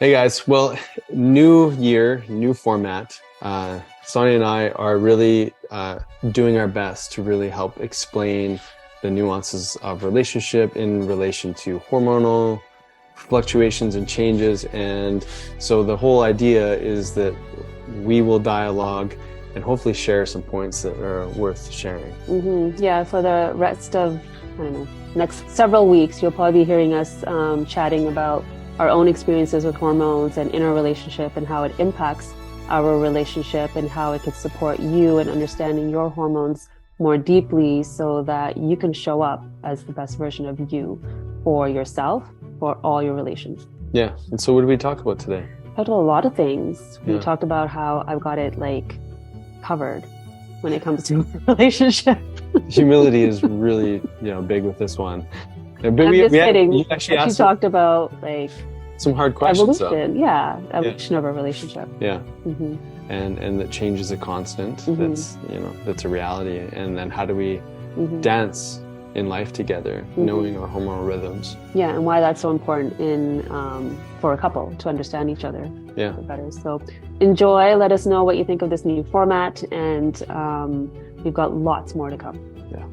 Hey guys, well, new year, new format. Sonia and I are really doing our best to really help explain the nuances of relationship in relation to hormonal fluctuations and changes. And so the whole idea is that we will dialogue and hopefully share some points that are worth sharing. Yeah, for the rest of, I don't know, next several weeks, you'll probably be hearing us chatting about our own experiences with hormones and in our relationship and how it impacts our relationship and how it could support you in understanding your hormones more deeply so that you can show up as the best version of you for yourself, for all your relations. Yeah. And so what did we talk about today? We talked about a lot of things. We Yeah. talked about how I've got it covered when it comes to relationship. Humility is really, big with this one. But I'm just kidding. You actually asked talked about some hard questions. evolution. Evolution of a relationship. Yeah. Mm-hmm. And that change is a constant. Mm-hmm. That's a reality. And then how do we Mm-hmm. dance in life together, Mm-hmm. knowing our hormonal rhythms? Yeah, and why that's so important for a couple to understand each other better. So enjoy. Let us know what you think of this new format, and we've got lots more to come. Yeah.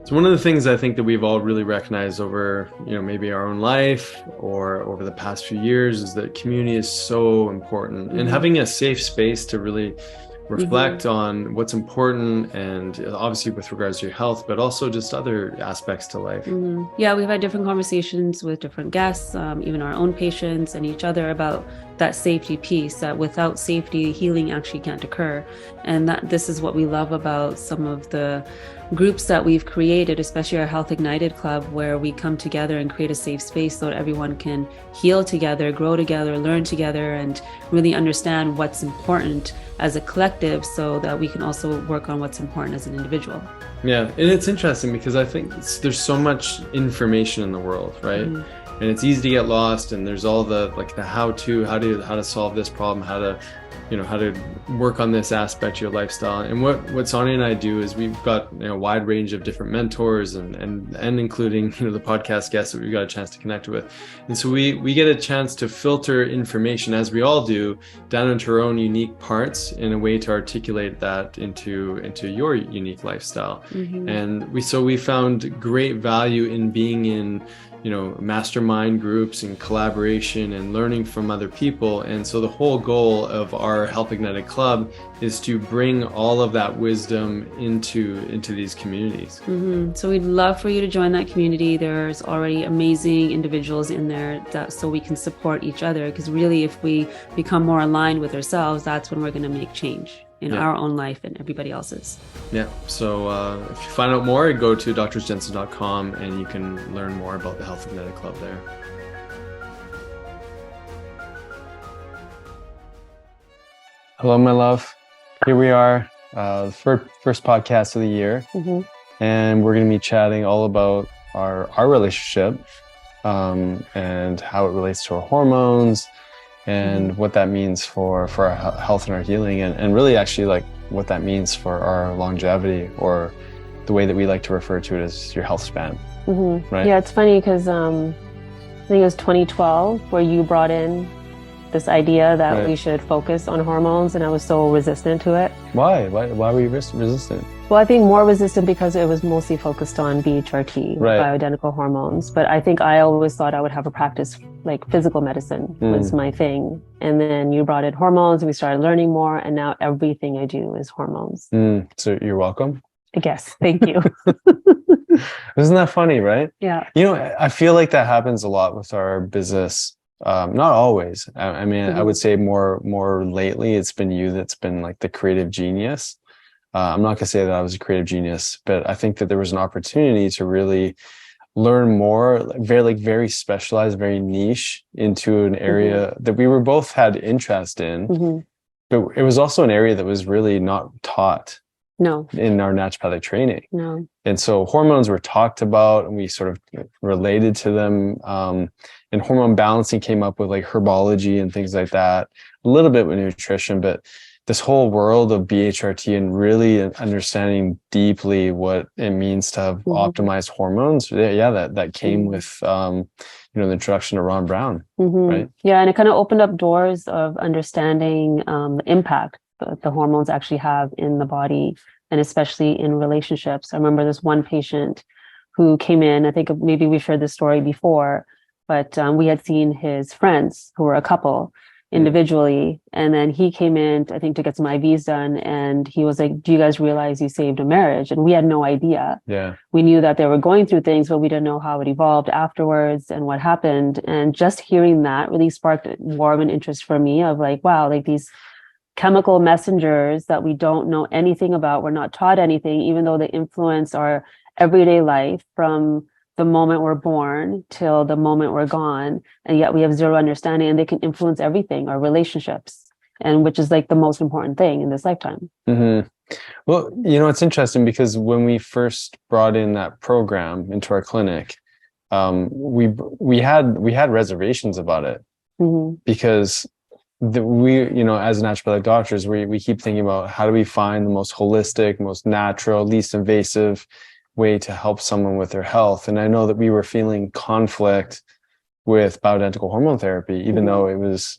So one of the things I think that we've all really recognized over, maybe our own life or over the past few years is that community is so important. Mm-hmm. And having a safe space to really reflect on what's important, and obviously with regards to your health, but also just other aspects to life. Mm-hmm. Yeah, we've had different conversations with different guests, even our own patients and each other, about that safety piece, that without safety, healing actually can't occur. And that this is what we love about some of the groups that we've created, especially our Health Ignited Club, where we come together and create a safe space so that everyone can heal together, grow together, learn together, and really understand what's important as a collective so that we can also work on what's important as an individual. Yeah, and it's interesting because I think there's so much information in the world, right? Mm-hmm. And it's easy to get lost, and there's all the how to solve this problem, how to work on this aspect of your lifestyle. And what Sonia and I do is we've got a wide range of different mentors and including the podcast guests that we've got a chance to connect with. And so we get a chance to filter information, as we all do, down into our own unique parts in a way to articulate that into your unique lifestyle. Mm-hmm. And we found great value in being in mastermind groups and collaboration and learning from other people. And so the whole goal of our Health Ignited Club is to bring all of that wisdom into these communities. Mm-hmm. So we'd love for you to join that community. There's already amazing individuals in there so we can support each other, because really if we become more aligned with ourselves, that's when we're going to make change in our own life and everybody else's. Yeah. So if you find out more, go to drsjensen.com and you can learn more about the Health Ignited Club there. Hello, my love. Here we are, the first podcast of the year. Mm-hmm. And we're going to be chatting all about our relationship and how it relates to our hormones, and what that means for our health and our healing, and really actually what that means for our longevity, or the way that we like to refer to it as your health span. Mm-hmm. Right? Yeah, it's funny because I think it was 2012 where you brought in this idea that we should focus on hormones, and I was so resistant to it. Why were you resistant? Well, I think more resistant because it was mostly focused on BHRT, bioidentical hormones. But I think I always thought I would have a practice physical medicine was my thing. And then you brought in hormones and we started learning more. And now everything I do is hormones. So you're welcome. I guess. Thank you. Isn't that funny, right? Yeah. I feel like that happens a lot with our business. Not always. I mean, I would say more lately, it's been you that's been the creative genius. I'm not going to say that I was a creative genius, but I think that there was an opportunity to really learn more, very specialized, very niche into an area that we were both had interest in, but it was also an area that was really not taught in our naturopathic training. No. And so hormones were talked about and we sort of related to them. And hormone balancing came up with herbology and things like that, a little bit with nutrition, but this whole world of BHRT and really understanding deeply what it means to have optimized hormones. Yeah, that came with the introduction of Ron Brown, right? Yeah, and it kind of opened up doors of understanding the impact that the hormones actually have in the body, and especially in relationships. I remember this one patient who came in, I think maybe we shared this story before, but we had seen his friends who were a couple individually. And then he came in, I think, to get some IVs done. And he was like, do you guys realize you saved a marriage? And we had no idea. Yeah. We knew that they were going through things, but we didn't know how it evolved afterwards and what happened. And just hearing that really sparked more of an interest for me of like, wow, like these chemical messengers that we don't know anything about, we're not taught anything, even though they influence our everyday life from the moment we're born till the moment we're gone, and yet we have zero understanding, and they can influence everything, our relationships, and which is like the most important thing in this lifetime. Well, it's interesting because when we first brought in that program into our clinic, we had reservations about it because we as naturopathic doctors, we keep thinking about how do we find the most holistic, most natural, least invasive way to help someone with their health. And I know that we were feeling conflict with bioidentical hormone therapy, even though it was,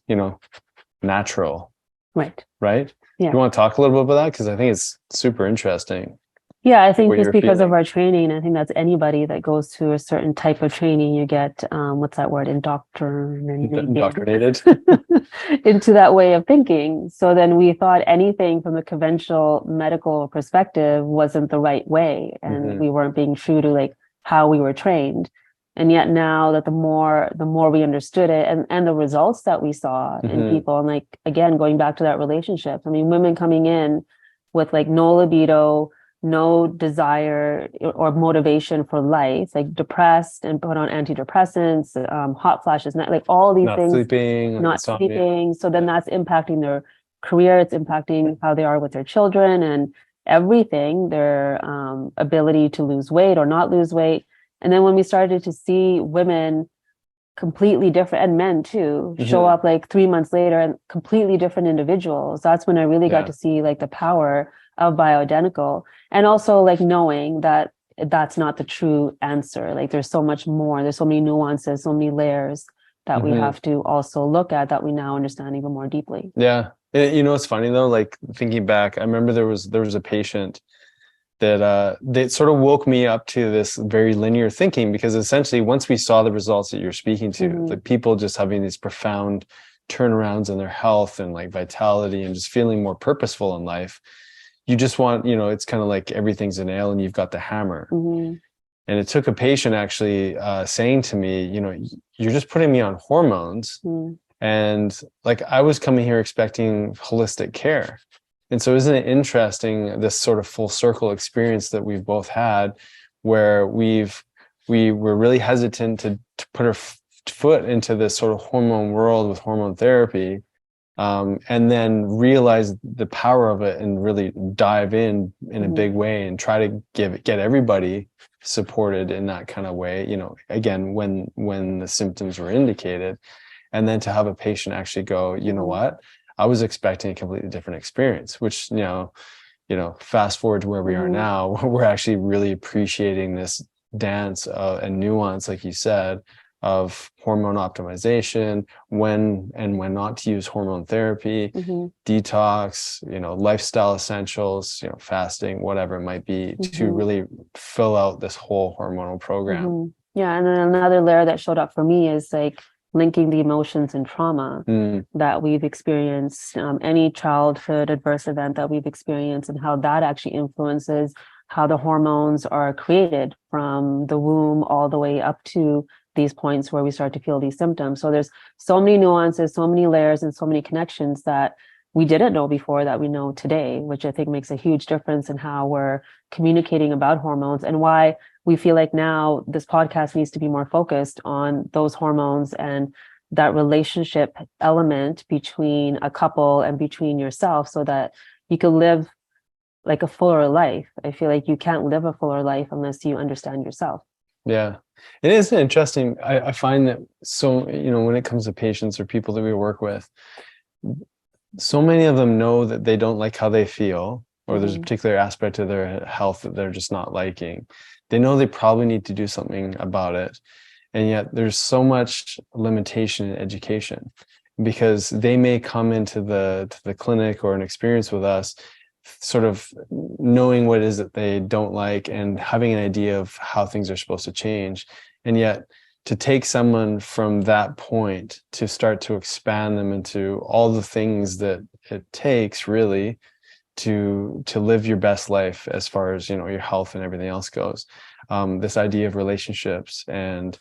natural. Right. Yeah. You want to talk a little bit about that? Because I think it's super interesting. Yeah, I think just because of our training, I think that's anybody that goes through a certain type of training, you get, what's that word? Indoctrinated into that way of thinking. So then we thought anything from a conventional medical perspective wasn't the right way. And we weren't being true to like how we were trained. And yet now that the more we understood it and the results that we saw in people, and like, again, going back to that relationship, I mean, women coming in with like no libido, no desire or motivation for life, like depressed and put on antidepressants, hot flashes, like all these things, not sleeping. So then that's impacting their career. It's impacting how they are with their children and everything, their ability to lose weight or not lose weight. And then when we started to see women completely different, and men too, show up like 3 months later and completely different individuals, that's when I really got to see like the power of bioidentical, and also like knowing that that's not the true answer. Like there's so much more, there's so many nuances, so many layers that we have to also look at, that we now understand even more deeply. Yeah. It's funny though, like thinking back, I remember there was a patient that sort of woke me up to this very linear thinking, because essentially once we saw the results that you're speaking to, like people just having these profound turnarounds in their health and like vitality and just feeling more purposeful in life, you just want, it's kind of like everything's a nail and you've got the hammer. And it took a patient actually saying to me, you're just putting me on hormones. And like I was coming here expecting holistic care. And so isn't it interesting, this sort of full circle experience that we've both had, where we were really hesitant to put our foot into this sort of hormone world with hormone therapy, and then realize the power of it and really dive in a big way and try to get everybody supported in that kind of way, again, when the symptoms were indicated. And then to have a patient actually go, you know what, I was expecting a completely different experience, which, fast forward to where we are now, we're actually really appreciating this dance and nuance, like you said, of hormone optimization, when not to use hormone therapy, detox, lifestyle essentials, fasting, whatever it might be, to really fill out this whole hormonal program. Yeah. And then another layer that showed up for me is like linking the emotions and trauma that we've experienced, any childhood adverse event that we've experienced, and how that actually influences how the hormones are created from the womb all the way up to these points where we start to feel these symptoms. So there's so many nuances, so many layers, and so many connections that we didn't know before that we know today, which I think makes a huge difference in how we're communicating about hormones, and why we feel like now this podcast needs to be more focused on those hormones and that relationship element between a couple and between yourself, so that you can live like a fuller life. I feel like you can't live a fuller life unless you understand yourself. Yeah, it is interesting. I find that, so, when it comes to patients or people that we work with, so many of them know that they don't like how they feel, or there's a Mm-hmm. particular aspect of their health that they're just not liking. They know they probably need to do something about it. And yet there's so much limitation in education, because they may come into the clinic or an experience with us sort of knowing what it is that they don't like and having an idea of how things are supposed to change. And yet to take someone from that point to start to expand them into all the things that it takes really to live your best life as far as, you know, your health and everything else goes. This idea of relationships and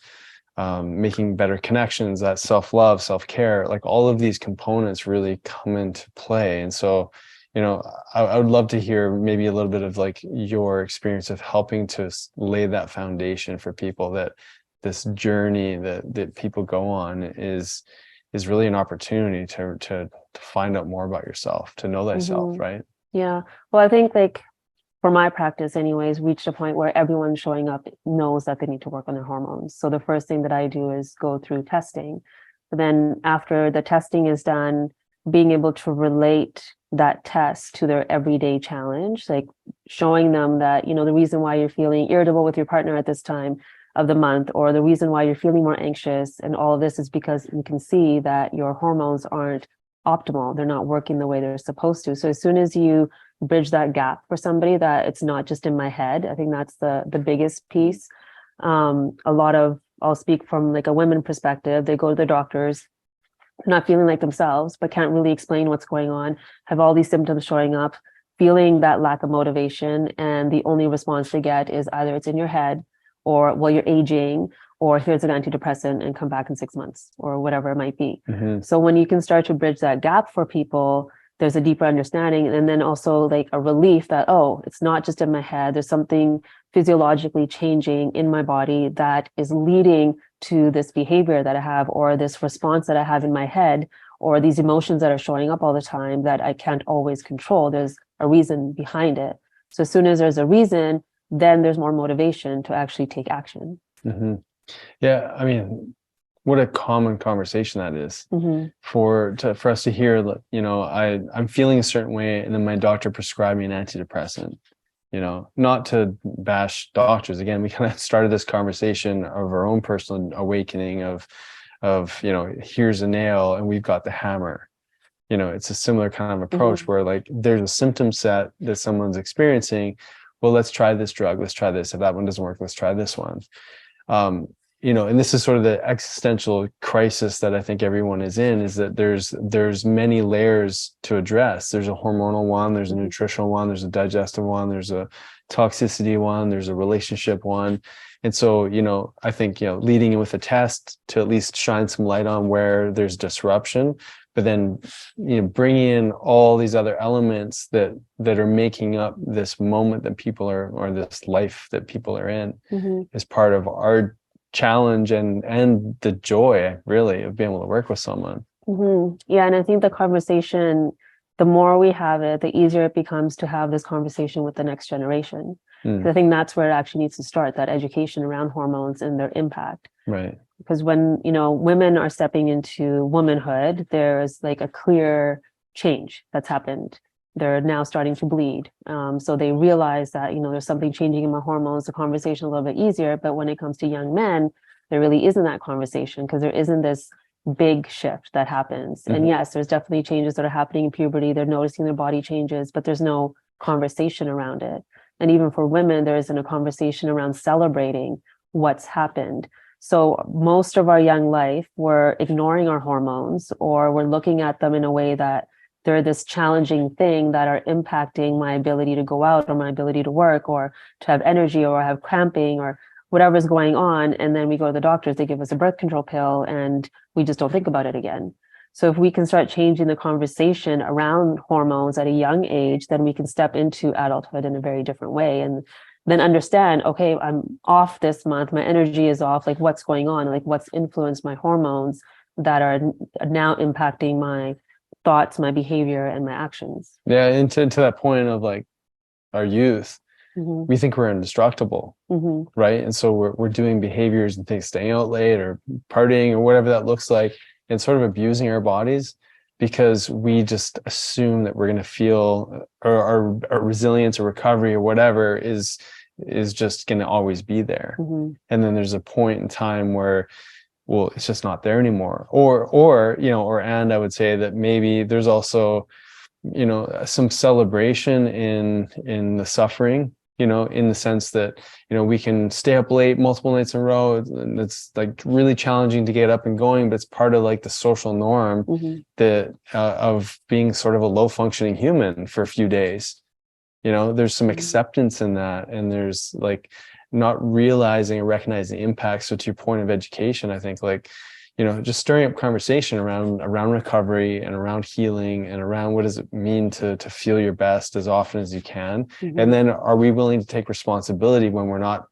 making better connections, that self-love, self-care, like all of these components really come into play. And so, you know, I would love to hear maybe a little bit of like your experience of helping to lay that foundation for people, that this journey that people go on is really an opportunity to find out more about yourself, to know thyself, Mm-hmm. right? Yeah. Well, I think like for my practice anyways, reached a point where everyone showing up knows that they need to work on their hormones. So the first thing that I do is go through testing. But then after the testing is done, being able to relate that test to their everyday challenge, like showing them that, you know, the reason why you're feeling irritable with your partner at this time of the month, or the reason why you're feeling more anxious and all of this is because you can see that your hormones aren't optimal. They're not working the way they're supposed to. So as soon as you bridge that gap for somebody, that it's not just in my head, I think that's the biggest piece. A lot of, I'll speak from like a women perspective, they go to the doctors not feeling like themselves, but can't really explain what's going on, have all these symptoms showing up, feeling that lack of motivation, and the only response they get is either it's in your head, or well, you're aging, or here's an antidepressant and come back in 6 months, or whatever it might be. Mm-hmm. So when you can start to bridge that gap for people, there's a deeper understanding, and then also like a relief that, oh, it's not just in my head, there's something physiologically changing in my body that is leading to this behavior that I have, or this response that I have in my head, or these emotions that are showing up all the time that I can't always control. There's a reason behind it. So as soon as there's a reason, then there's more motivation to actually take action. Mm-hmm. Yeah, I mean, what a common conversation that is. Mm-hmm. For us to hear, you know, I'm feeling a certain way, and then my doctor prescribed me an antidepressant. You know, not to bash doctors. Again, we kind of started this conversation of our own personal awakening of, you know, here's a nail and we've got the hammer. You know, it's a similar kind of approach Mm-hmm. where like there's a symptom set that someone's experiencing. Well, let's try this drug. Let's try this. If that one doesn't work, let's try this one. You know, and this is sort of the existential crisis that I think everyone is in, is that there's many layers to address. There's a hormonal one, there's a nutritional one, there's a digestive one, there's a toxicity one, there's a relationship one. And so, you know, I think, you know, leading in with a test to at least shine some light on where there's disruption, but then, you know, bringing in all these other elements that are making up this moment that people are, or this life that people are in, Mm-hmm. as part of our challenge and the joy really of being able to work with someone. Mm-hmm. Yeah, and I think the conversation, the more we have it, the easier it becomes to have this conversation with the next generation. I think that's where it actually needs to start, that education around hormones and their impact. Right. Because when, you know, women are stepping into womanhood, there's like a clear change that's happened. They're now starting to bleed. So they realize that, you know, there's something changing in my hormones, the conversation a little bit easier. But when it comes to young men, there really isn't that conversation, because there isn't this big shift that happens. Mm-hmm. And yes, there's definitely changes that are happening in puberty. They're noticing their body changes, but there's no conversation around it. And even for women, there isn't a conversation around celebrating what's happened. So most of our young life, we're ignoring our hormones, or we're looking at them in a way that they're this challenging thing that are impacting my ability to go out, or my ability to work, or to have energy, or have cramping, or whatever's going on. And then we go to the doctors, they give us a birth control pill, and we just don't think about it again. So if we can start changing the conversation around hormones at a young age, then we can step into adulthood in a very different way. And then understand, okay, I'm off this month, my energy is off, like what's going on, like what's influenced my hormones that are now impacting my thoughts, my behavior, and my actions. Yeah, and to that point of like our youth, Mm-hmm. we think we're indestructible, Mm-hmm. right? And so we're doing behaviors and things, staying out late or partying or whatever that looks like, and sort of abusing our bodies. because we just assume that we're going to feel, or our resilience or recovery or whatever is just going to always be there. And then there's a point in time where, well, it's just not there anymore. And I would say that maybe there's also, some celebration in the suffering, in the sense that, we can stay up late multiple nights in a row, and it's like really challenging to get up and going, but it's part of like the social norm that of being sort of a low functioning human for a few days. There's some acceptance in that, and there's like not realizing or recognizing the impact. So to your point of education, I think like, just stirring up conversation around recovery and around healing and around what does it mean to feel your best as often as you can. And then are we willing to take responsibility when we're not,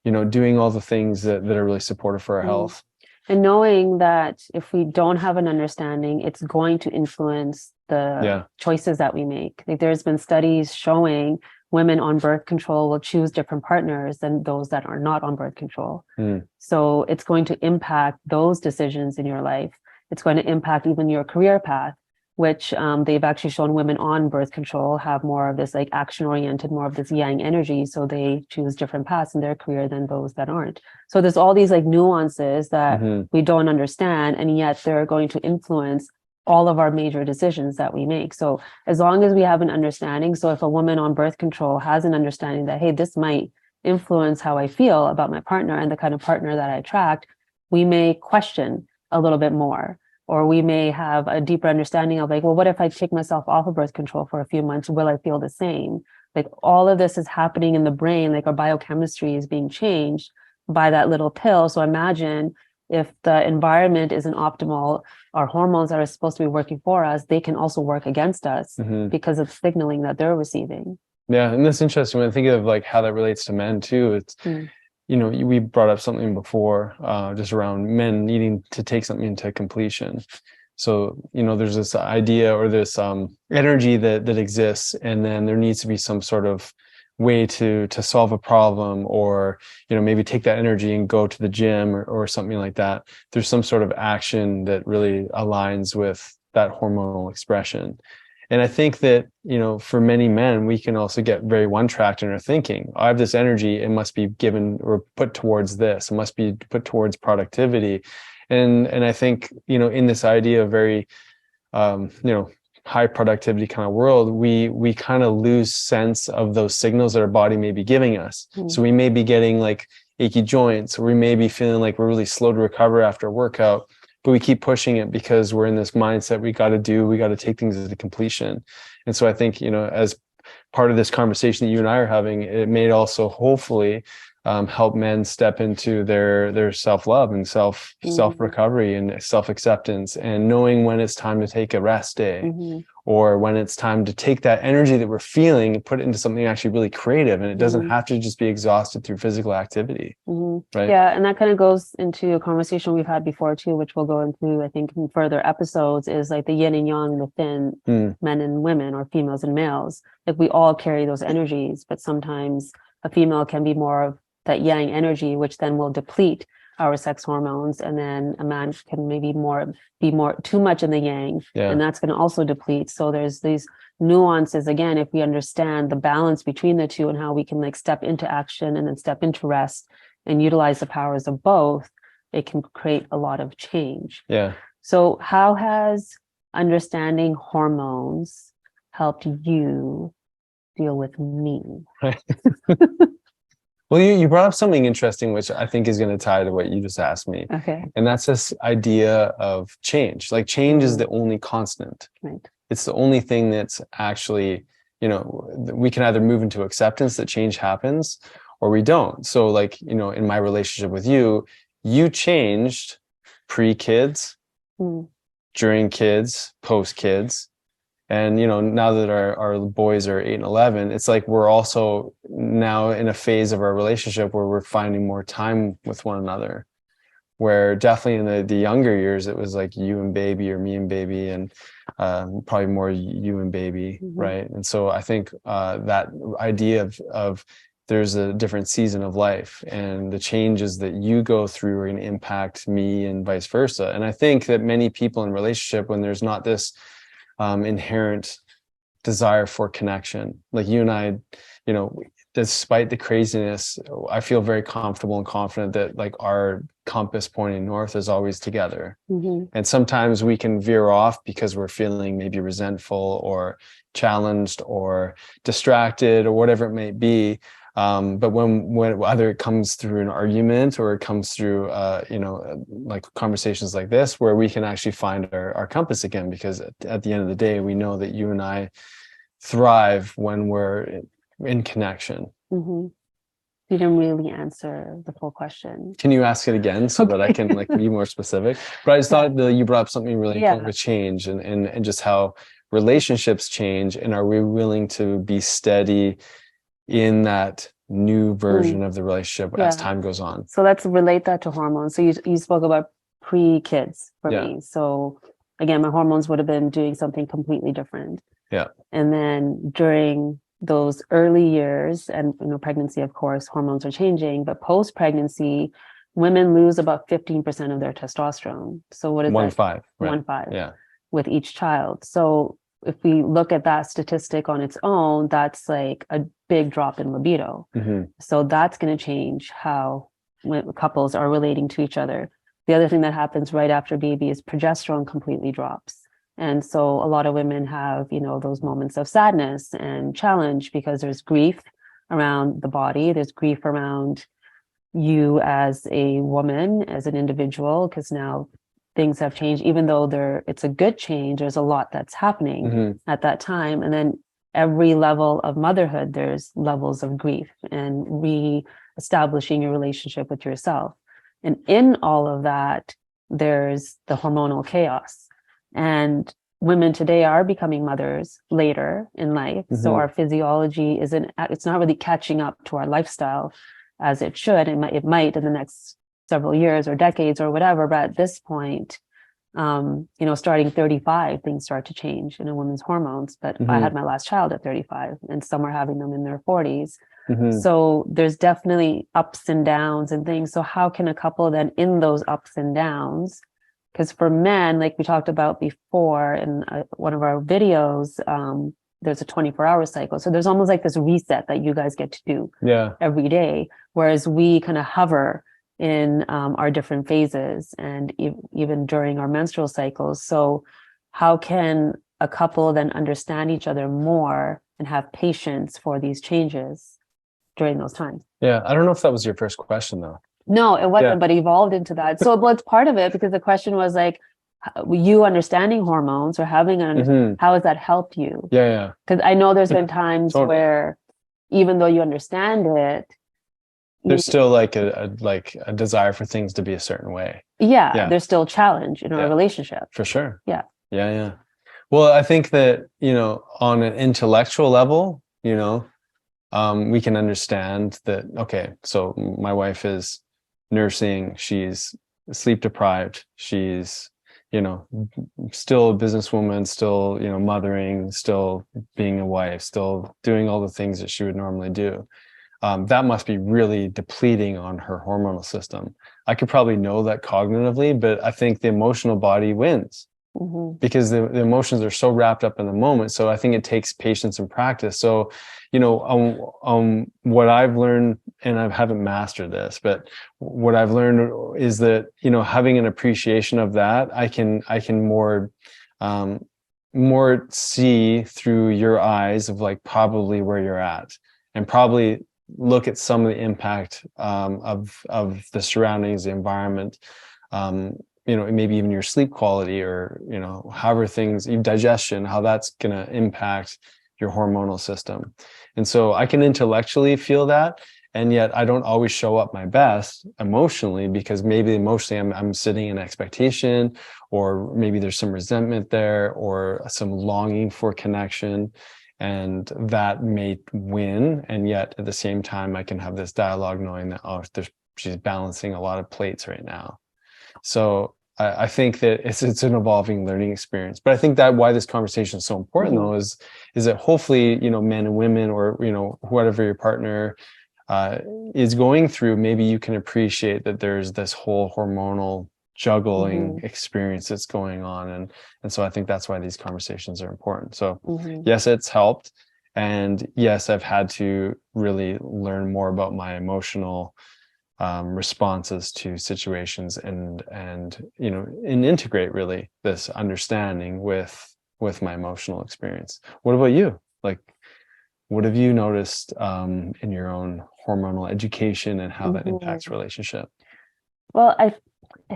doing all the things that are really supportive for our health? And knowing that if we don't have an understanding, it's going to influence the choices that we make. Like there's been studies showing women on birth control will choose different partners than those that are not on birth control. So it's going to impact those decisions in your life. It's going to impact even your career path, which they've actually shown women on birth control have more of this like action oriented, more of this yang energy. So they choose different paths in their career than those that aren't. So there's all these like nuances that we don't understand, and yet they're going to influence all of our major decisions that we make. So as long as we have an understanding, so if a woman on birth control has an understanding that, hey, this might influence how I feel about my partner and the kind of partner that I attract, we may question a little bit more, or we may have a deeper understanding of like, well, what if I take myself off of birth control for a few months? Will I feel the same? Like all of this is happening in the brain, like our biochemistry is being changed by that little pill. So imagine if the environment isn't optimal, our hormones that are supposed to be working for us, they can also work against us because of signaling that they're receiving. Yeah. And that's interesting when I think of like how that relates to men too. It's, we brought up something before, just around men needing to take something into completion. So, there's this idea or this energy that exists, and then there needs to be some sort of way to solve a problem, or maybe take that energy and go to the gym or something like that. There's some sort of action that really aligns with that hormonal expression. And I think that for many men, we can also get very one-tracked in our thinking. I have this energy, it must be given or put towards this, it must be put towards productivity. And I think in this idea of very high productivity kind of world, we kind of lose sense of those signals that our body may be giving us. So we may be getting like achy joints, or we may be feeling like we're really slow to recover after a workout, but we keep pushing it because we're in this mindset, we got to take things to completion. And so I think, as part of this conversation that you and I are having, it may also hopefully help men step into their self-love and self-recovery and self-acceptance, and knowing when it's time to take a rest day, or when it's time to take that energy that we're feeling and put it into something actually really creative. And it doesn't have to just be exhausted through physical activity. Right. Yeah. And that kind of goes into a conversation we've had before too, which we'll go into, I think, in further episodes, is like the yin and yang within men and women, or females and males. Like we all carry those energies, but sometimes a female can be more of that yang energy, which then will deplete our sex hormones, and then a man can maybe be more too much in the yang, and that's going to also deplete. So there's these nuances, again, if we understand the balance between the two and how we can like step into action and then step into rest and utilize the powers of both, it can create a lot of change. So how has understanding hormones helped you deal with me? Well, you brought up something interesting, which I think is going to tie to what you just asked me. Okay. And that's this idea of change. Like change is the only constant. Right. It's the only thing that's actually, we can either move into acceptance that change happens, or we don't. So like, in my relationship with you, you changed pre-kids, during kids, post-kids. And, now that our boys are 8 and 11, it's like we're also now in a phase of our relationship where we're finding more time with one another, where definitely in the younger years, it was like you and baby, or me and baby, and probably more you and baby, right? And so I think that idea of there's a different season of life, and the changes that you go through are going to impact me and vice versa. And I think that many people in relationship, when there's not this inherent desire for connection, like you and I, despite the craziness, I feel very comfortable and confident that like our compass pointing north is always together. And sometimes we can veer off because we're feeling maybe resentful or challenged or distracted or whatever it may be. But when whether it comes through an argument or it comes through, like conversations like this, where we can actually find our compass again, because at the end of the day, we know that you and I thrive when we're in connection. You didn't really answer the full question. Can you ask it again so that I can like be more specific? But I just thought that you brought up something really important with change and just how relationships change, and are we willing to be steady in that new version of the relationship as time goes on? So let's relate that to hormones. So you spoke about pre-kids for me. So again, my hormones would have been doing something completely different. And then during those early years, and pregnancy, of course, hormones are changing, but post-pregnancy, women lose about 15% of their testosterone. So what is that? 1.5 with each child. So if we look at that statistic on its own, that's like a big drop in libido. So that's going to change how couples are relating to each other. The other thing that happens right after baby is progesterone completely drops. And so a lot of women have, those moments of sadness and challenge because there's grief around the body. There's grief around you as a woman, as an individual, because now things have changed. Even though it's a good change, there's a lot that's happening at that time. And then every level of motherhood, there's levels of grief and re-establishing your relationship with yourself. And in all of that, there's the hormonal chaos. And women today are becoming mothers later in life. So our physiology it's not really catching up to our lifestyle as it should. It might in the next several years or decades or whatever. But at this point, starting 35, things start to change in a woman's hormones. But I had my last child at 35, and some are having them in their 40s. So there's definitely ups and downs and things. So how can a couple then, in those ups and downs, because for men, like we talked about before in one of our videos, there's a 24-hour cycle. So there's almost like this reset that you guys get to do every day, whereas we kind of hover in our different phases and even during our menstrual cycles. So how can a couple then understand each other more and have patience for these changes during those times? Yeah, I don't know if that was your first question, though. No, it wasn't, but evolved into that. So it's part of it, because the question was like, you understanding hormones or having how has that helped you? Because I know there's been times where even though you understand it, there's still like a desire for things to be a certain way. There's still challenge in our relationship. For sure. Well, I think that, on an intellectual level, we can understand that, okay, so my wife is nursing, she's sleep deprived, she's, still a businesswoman, still, mothering, still being a wife, still doing all the things that she would normally do. That must be really depleting on her hormonal system. I could probably know that cognitively, but I think the emotional body wins. Because the emotions are so wrapped up in the moment. So I think it takes patience and practice. So, what I've learned, and I haven't mastered this, but what I've learned is that, having an appreciation of that, I can more see through your eyes of like probably where you're at, and probably look at some of the impact of the surroundings, the environment, maybe even your sleep quality, or, however things, your digestion, how that's going to impact your hormonal system. And so I can intellectually feel that, and yet I don't always show up my best emotionally, because maybe emotionally I'm sitting in expectation, or maybe there's some resentment there, or some longing for connection, and that may win. And yet at the same time, I can have this dialogue knowing that, she's balancing a lot of plates right now. So I think that it's an evolving learning experience. But I think that why this conversation is so important, though, is that hopefully, men and women, or, whatever your partner, is going through, maybe you can appreciate that there's this whole hormonal juggling experience that's going on. And so I think that's why these conversations are important. So yes, it's helped. And yes, I've had to really learn more about my emotional responses to situations and and integrate really this understanding with my emotional experience. What about you? Like, what have you noticed in your own hormonal education and how that impacts relationship? Well, I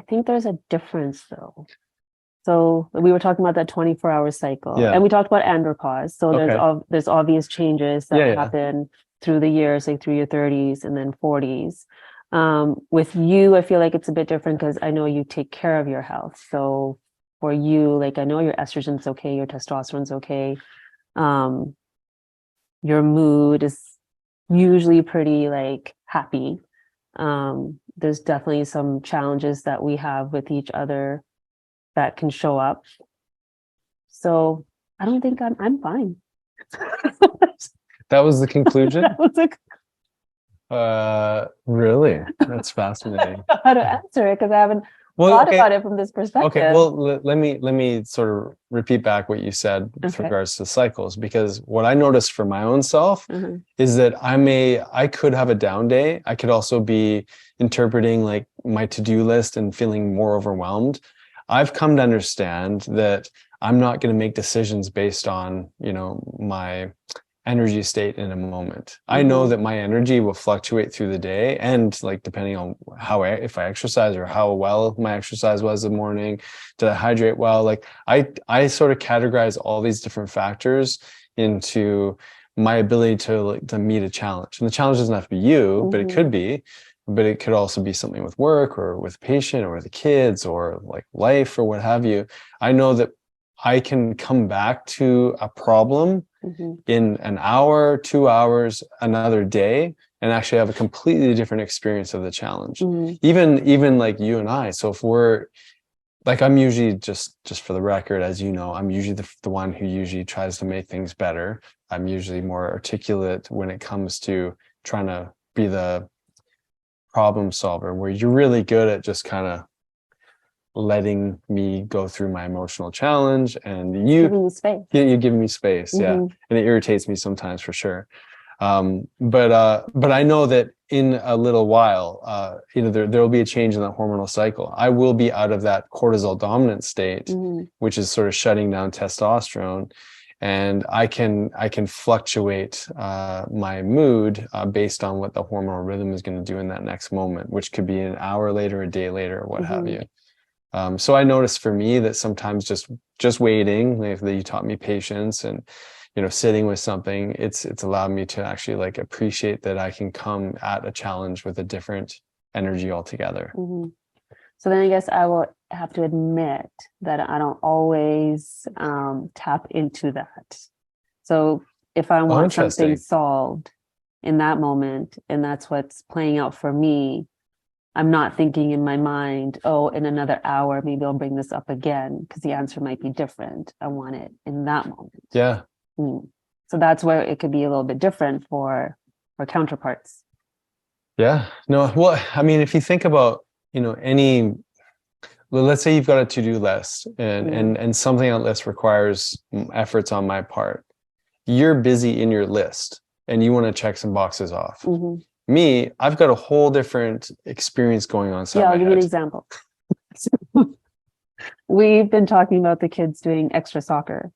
think there's a difference though. So we were talking about that 24-hour cycle, and we talked about andropause. So there's obvious changes that happen through the years, like through your 30s and then 40s. With you, I feel like it's a bit different because I know you take care of your health. So for you, like I know your estrogen's okay, your testosterone's okay. Your mood is usually pretty like happy. There's definitely some challenges that we have with each other that can show up. So I don't think I'm fine. That was the conclusion? That was really? That's fascinating. How to answer it because I haven't thought about it from this perspective. Okay, well, let me sort of repeat back what you said with regards to cycles, because what I noticed for my own self is that I could have a down day. I could also be interpreting like my to-do list and feeling more overwhelmed. I've come to understand that I'm not going to make decisions based on, my energy state in a moment. I know that my energy will fluctuate through the day, and like depending on if I exercise or how well my exercise was in the morning, did I hydrate well? Like I sort of categorize all these different factors into my ability to meet a challenge. And the challenge doesn't have to be you, but it could be. But it could also be something with work or with a patient or with the kids or like life or what have you. I know that I can come back to a problem in an hour, 2 hours, another day, and actually have a completely different experience of the challenge. Even like you and I. So if we're like, I'm usually just for the record, as you know, I'm usually the one who usually tries to make things better. I'm usually more articulate when it comes to trying to be the problem solver, where you're really good at just kind of letting me go through my emotional challenge, and you give me space. And it irritates me sometimes for sure. But I know that in a little while, there will be a change in the hormonal cycle. I will be out of that cortisol dominant state, which is sort of shutting down testosterone. And I can fluctuate my mood based on what the hormonal rhythm is going to do in that next moment, which could be an hour later, a day later, or what have you. So I noticed for me that sometimes just waiting, like that you taught me patience and sitting with something, it's allowed me to actually like appreciate that I can come at a challenge with a different energy altogether. So then I guess I will have to admit that I don't always tap into that. So if I want something solved in that moment, and that's what's playing out for me, I'm not thinking in my mind, oh, in another hour, maybe I'll bring this up again, because the answer might be different. I want it in that moment. Yeah. So that's where it could be a little bit different for counterparts. Yeah. No, well, I mean, if you think about, let's say you've got a to-do list and something on the list requires efforts on my part. You're busy in your list and you want to check some boxes off. Me, I've got a whole different experience going on. Yeah, I'll give you an example. We've been talking about the kids doing extra soccer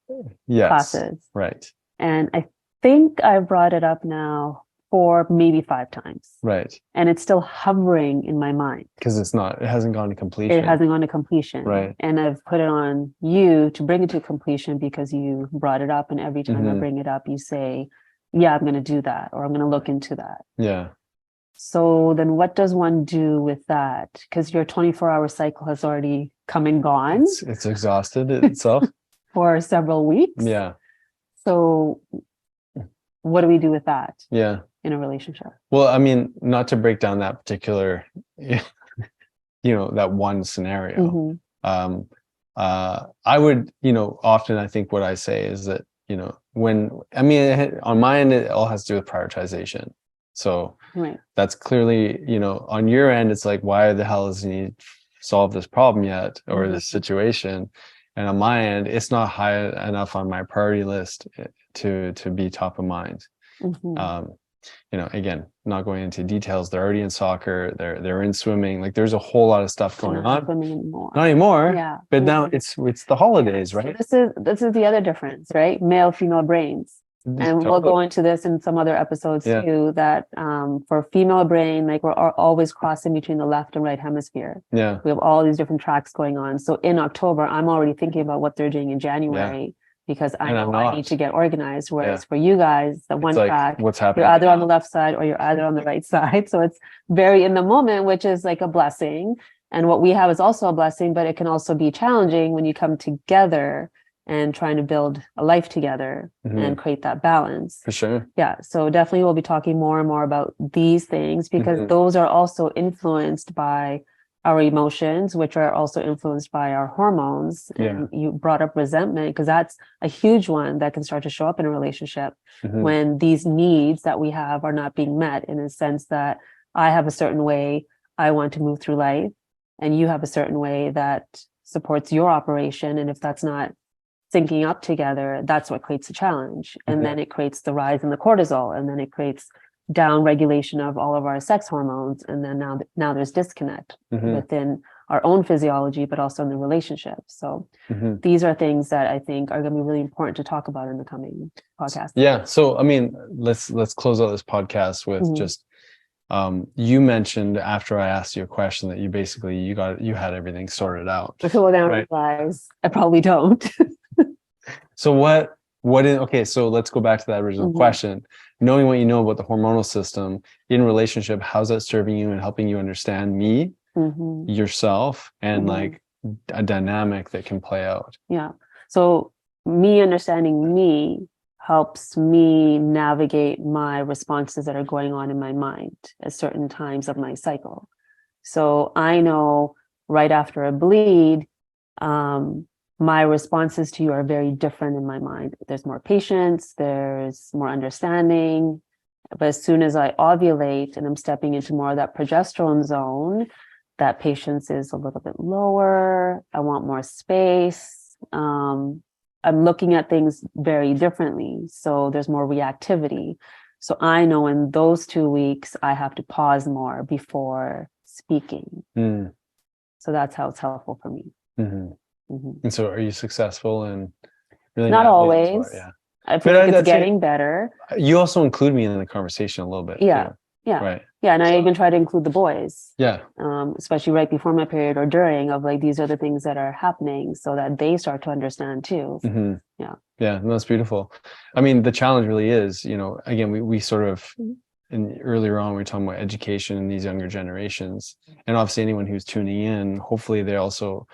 classes. Right. And I think I brought it up now 4, maybe 5 times. Right. And it's still hovering in my mind. Because it hasn't gone to completion. It hasn't gone to completion. Right. And I've put it on you to bring it to completion because you brought it up. And every time I bring it up, you say, yeah, I'm going to do that, or I'm going to look into that. Yeah. So then what does one do with that? Because your 24-hour cycle has already come and gone. It's exhausted itself. For several weeks. Yeah. So what do we do with that? Yeah. In a relationship? Well, I mean, not to break down that particular, that one scenario. I would, often I think what I say is that, on my end, it all has to do with prioritization. So Right. that's clearly, you know, on your end, it's like, why the hell doesn't he solve this problem yet, or this situation? And on my end, it's not high enough on my priority list to be top of mind. You know, again, not going into details. They're already in soccer. They're in swimming. Like, there's a whole lot of stuff going on. Not swimming anymore. Not anymore. Yeah. But now it's the holidays, right? So this is the other difference, right? Male, female brains. And we'll go into this in some other episodes too, that for female brain, like, we're always crossing between the left and right hemisphere. Yeah. We have all these different tracks going on. So in October, I'm already thinking about what they're doing in January, because I know I need to get organized. Whereas for you guys, the one track, what's happening, you're either on the left side or you're either on the right side. So it's very in the moment, which is like a blessing. And what we have is also a blessing, but it can also be challenging when you come together and trying to build a life together and create that balance. For sure. Yeah. So definitely we'll be talking more and more about these things, because those are also influenced by our emotions, which are also influenced by our hormones. And you brought up resentment, because that's a huge one that can start to show up in a relationship when these needs that we have are not being met, in a sense that I have a certain way I want to move through life, and you have a certain way that supports your operation. And if that's not syncing up together, that's what creates a challenge. And then it creates the rise in the cortisol, and then it creates down regulation of all of our sex hormones. And then now there's disconnect within our own physiology, but also in the relationship. So these are things that I think are going to be really important to talk about in the coming podcast. Yeah. So, I mean, let's close out this podcast with just, you mentioned after I asked you a question that you had everything sorted out. Well, now I realize I probably don't. So okay, so let's go back to that original question. Knowing what you know about the hormonal system in relationship, how's that serving you and helping you understand me, yourself, and like a dynamic that can play out? Yeah. So me understanding me helps me navigate my responses that are going on in my mind at certain times of my cycle. So I know right after a bleed, my responses to you are very different in my mind. There's more patience, there's more understanding. But as soon as I ovulate and I'm stepping into more of that progesterone zone, that patience is a little bit lower. I want more space. I'm looking at things very differently. So there's more reactivity. So I know in those 2 weeks, I have to pause more before speaking. So that's how it's helpful for me. And so are you successful in really not always? I feel like it's getting better. You also include me in the conversation a little bit. Too. Right. Yeah. And I even try to include the boys. Yeah. Especially right before my period or during, of like, these are the things that are happening, so that they start to understand too. Yeah. Yeah. No, that's beautiful. I mean, the challenge really is, you know, again, we sort of, earlier on, we were talking about education in these younger generations, and obviously anyone who's tuning in, hopefully they also,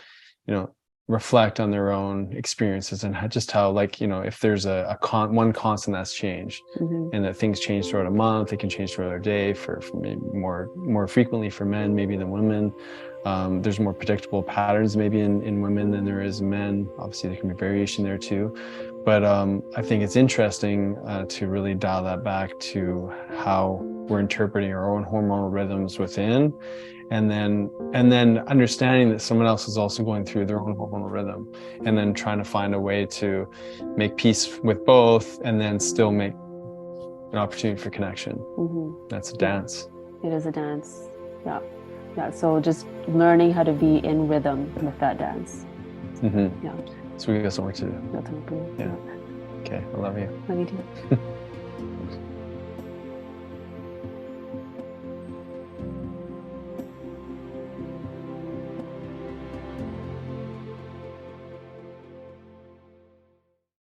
you know, reflect on their own experiences and just how, like, you know, if there's one constant that's changed, and that things change throughout a month, they can change throughout a day for maybe more frequently for men maybe than women. There's more predictable patterns maybe in women than there is in men. Obviously there can be variation there too, but I think it's interesting to really dial that back to how we're interpreting our own hormonal rhythms within, and then understanding that someone else is also going through their own hormonal rhythm, and then trying to find a way to make peace with both, and then still make an opportunity for connection. That's a dance. It is a dance. Yeah. So just learning how to be in rhythm with that dance. Yeah. So we got some work to do. That's okay. Yeah. Okay. I love you. Love you too.